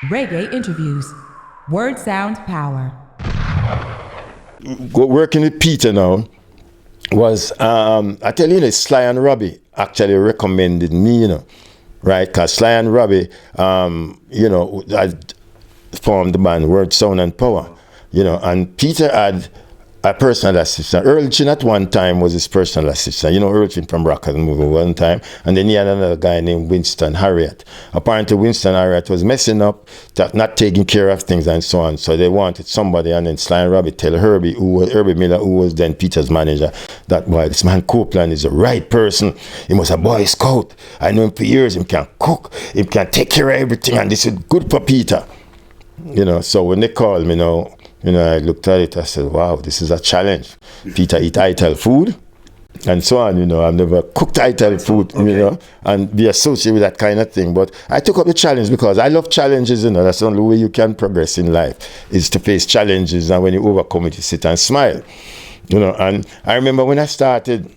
Reggae interviews. Word sound power. Working with Peter now was, I tell you, Sly and Robbie actually recommended me, right? Because Sly and Robbie, I formed the band Word, Sound and Power, and Peter had a personal assistant. Earl Chin at one time was his personal assistant. Earl Chin from Rockers movie one time. And then he had another guy named Winston Harriet. Apparently Winston Harriet was messing up, not taking care of things and so on. So they wanted somebody, and then Sly and Robbie tell Herbie Miller, who was then Peter's manager, that boy, this man Copeland is the right person. He was a Boy Scout. I know him for years. He can cook. He can take care of everything. And this is good for Peter. So when they called me now, I looked at it, I said, wow, this is a challenge. Peter eat Ital food and so on, I've never cooked Ital food, and be associated with that kind of thing. But I took up the challenge because I love challenges, that's the only way you can progress in life, is to face challenges, and when you overcome it, you sit and smile, And I remember when I started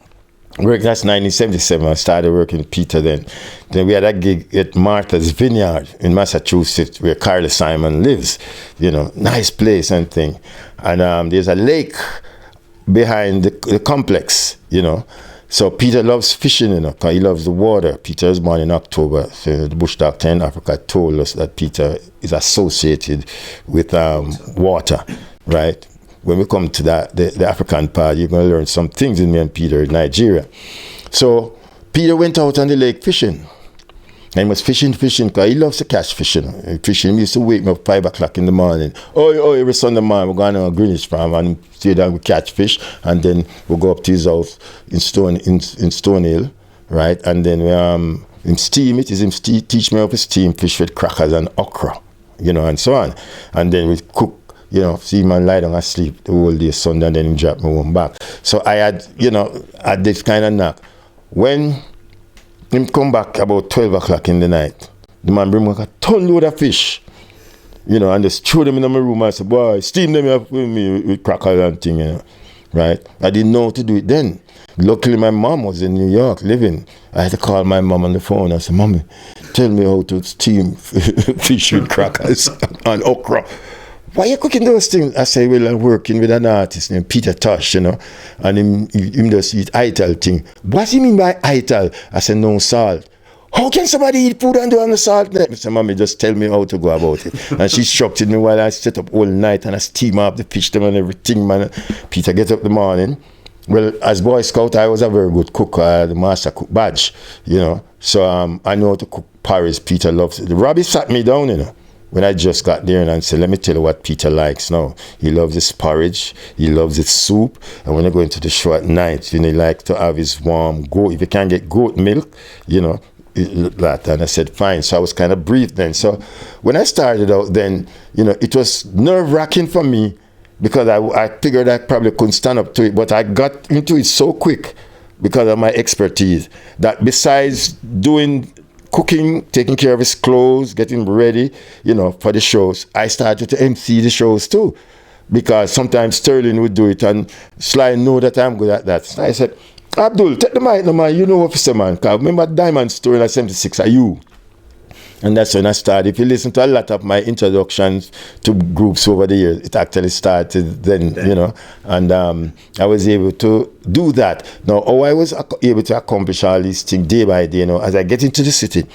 work, that's 1977. I started working with Peter then. Then we had a gig at Martha's Vineyard in Massachusetts where Carly Simon lives. Nice place and thing. And there's a lake behind the complex, So Peter loves fishing, because he loves the water. Peter was born in October. So the bush doctor in Africa told us that Peter is associated with water, right? When we come to the African part, you're going to learn some things in me and Peter in Nigeria. So Peter went out on the lake fishing. And he was fishing, because he loves to catch fishing. He used to wake me up 5 o'clock in the morning. Every Sunday morning, we're going to a Greenwich farm and stay down, we catch fish. And then we'll go up to his house in Stone Hill, right? And then him steam it. Him teach me how to steam fish with crackers and okra, and so on. And then we cook. See man lie down and sleep the whole day Sunday, and then he drop me home back. So I had, had this kind of knack. When him come back about 12 o'clock in the night, the man bring back a ton load of fish, and just throw them in my room. I said, boy, steam them up with me with crackers and thing, right? I didn't know how to do it then. Luckily, my mom was in New York living. I had to call my mom on the phone. I said, Mommy, tell me how to steam fish with crackers and okra. Why are you cooking those things? I say, well, I'm working with an artist named Peter Tosh, and him just eat Ital thing. What do you mean by Ital? I said, no salt. How can somebody eat food and do on the salt? I said, Mommy, just tell me how to go about it. And she instructed me while I set up all night and I steam up the fish them and everything, man. Peter get up in the morning. Well, as Boy Scout, I was a very good cook. I had the master cook badge, So I know how to cook porridge. Peter loves it. Robbie sat me down, when I just got there and said, let me tell you what Peter likes now. He loves his porridge, he loves his soup, and when I go into the show at night, he likes to have his warm goat. If you can't get goat milk, that. And I said, fine. So I was kind of brief then. So when I started out then, it was nerve-wracking for me because I figured I probably couldn't stand up to it, but I got into it so quick because of my expertise that besides doing cooking, taking care of his clothes, getting ready, for the shows, I started to MC the shows too. Because sometimes Sterling would do it and Sly know that I'm good at that. So I said, Abdul, take the mic, no man, you know officer man. Cause remember Diamond Story in 76 are you? And that's when I started. If you listen to a lot of my introductions to groups over the years, it actually started then, and I was able to do that. Now, how I was able to accomplish all these things day by day, as I get into the city,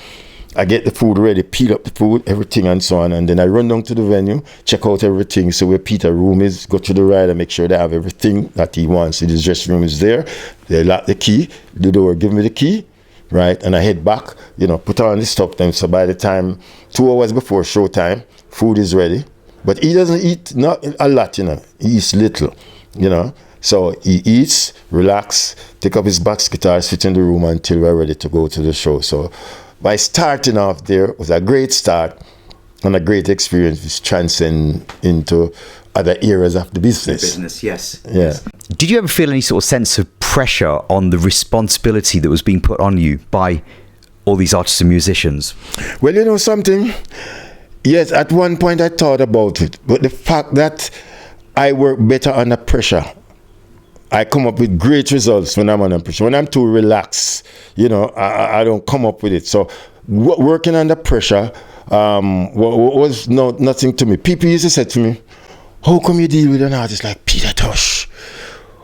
I get the food ready, peel up the food, everything and so on, and then I run down to the venue, check out everything, so where Peter's room is, go to the rider, make sure they have everything that he wants. His dressing room is there, they lock the key, the door, give me the key, right, and I head back, put on the stuff then, so by the time 2 hours before showtime, food is ready. But he doesn't eat not a lot, he eats little, so he eats, relax, take up his box guitar, sit in the room until we're ready to go to the show. So by starting off there was a great start and a great experience which transcend into other areas of the business. Yes. Yeah. Did you ever feel any sort of sense of pressure on the responsibility that was being put on you by all these artists and musicians? Well, something? Yes, at one point I thought about it, but the fact that I work better under pressure, I come up with great results when I'm under pressure. When I'm too relaxed, I don't come up with it. So working under pressure was nothing to me. People used to say to me, how come you deal with an artist like Peter Tosh?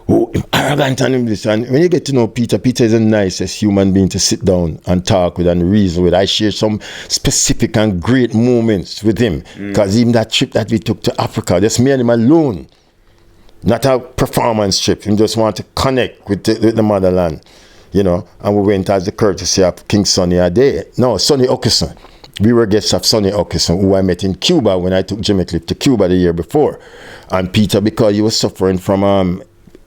Oh, him arrogant and him this. And when you get to know Peter, Peter is the nicest human being to sit down and talk with and reason with. I share some specific and great moments with him. Because even that trip that we took to Africa, just me and him alone. Not a performance trip. He just want to connect with the motherland. You know, and we went as the courtesy of King Sonny Aide. No, Sonny Okeson. We were guests of Sonny Okeson, who I met in Cuba when I took Jimmy Cliff to Cuba the year before. And Peter, because he was suffering from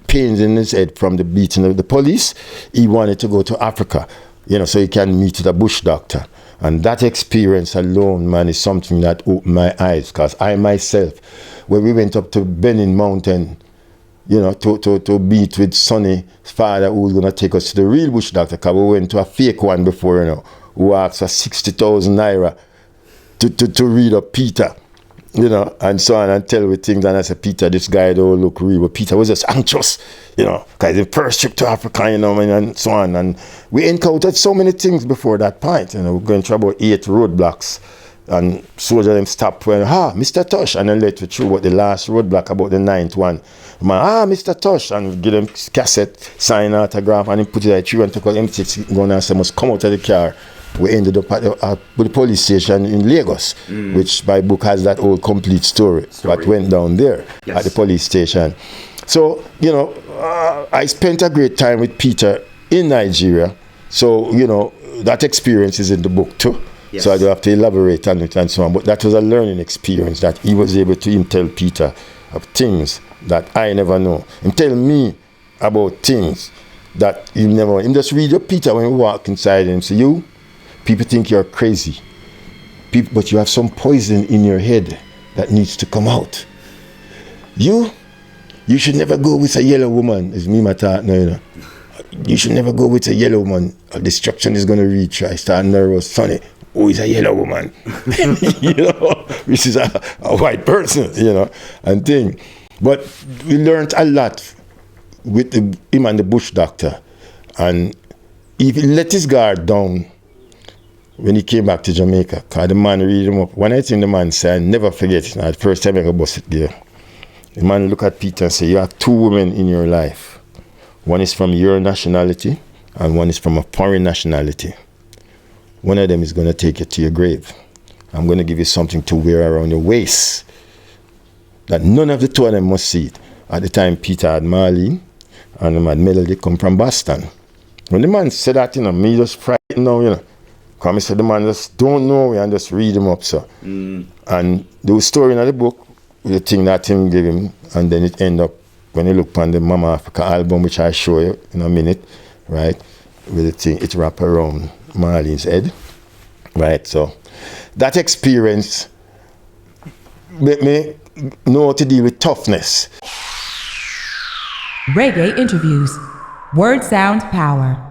pains in his head from the beating of the police, he wanted to go to Africa, you know, so he can meet with a bush doctor. And that experience alone, man, is something that opened my eyes. Because I myself, when we went up to Benin Mountain, you know, to meet with Sonny's father, who was going to take us to the real bush doctor, because we went to a fake one before, you know, who asked for 60,000 naira to read up Peter, you know, and so on, and tell me things. And I said, Peter, this guy don't look real. But Peter was just anxious, you know, because the first trip to Africa, you know, and so on. And we encountered so many things before that point. You know, we're going through about 8 roadblocks. And soldiers them stopped when, Mr. Tosh, and then let me through about the last roadblock, about the 9th one. Man, Mr. Tosh, and give them cassette, sign autograph, and he put it through and took out empty gun and said, must come out of the car. We ended up at the police station in Lagos, which my book has that whole complete story. What went down there at the police station. So, you know, I spent a great time with Peter in Nigeria. So, you know, that experience is in the book too. Yes. So I do have to elaborate on it and so on. But that was a learning experience that he was able to tell Peter of things that I never know. And tell me about things that you never know. Him just read your Peter when you walk inside and say, you, people think you're crazy. But you have some poison in your head that needs to come out. You should never go with a yellow woman. It's me, my thought now, you know. You should never go with a yellow woman. Destruction is going to reach you. I start nervous. Sonny, oh, he's a yellow woman. You know, which is a white person, you know, and thing. But we learned a lot with him and the bush doctor. And he let his guard down when he came back to Jamaica. Because the man read him up. One thing the man said, I never forget it. The first time I got busted there. The man looked at Peter and said, you have 2 women in your life. One is from your nationality and one is from a foreign nationality. One of them is going to take you to your grave. I'm going to give you something to wear around your waist that none of the 2 of them must see it. At the time, Peter had Marlene and the man Melody come from Boston. When the man said that, you know, me just frightened now, you know. Because I said the man just don't know and just read him up, so. And there was story in the book, the thing that him gave him, and then it ended up, when you look on the Mama Africa album, which I show you in a minute, right, with the thing, it wrap around Marlene's head, right? So that experience made me know how to deal with toughness. Reggae interviews. Word, sound, power.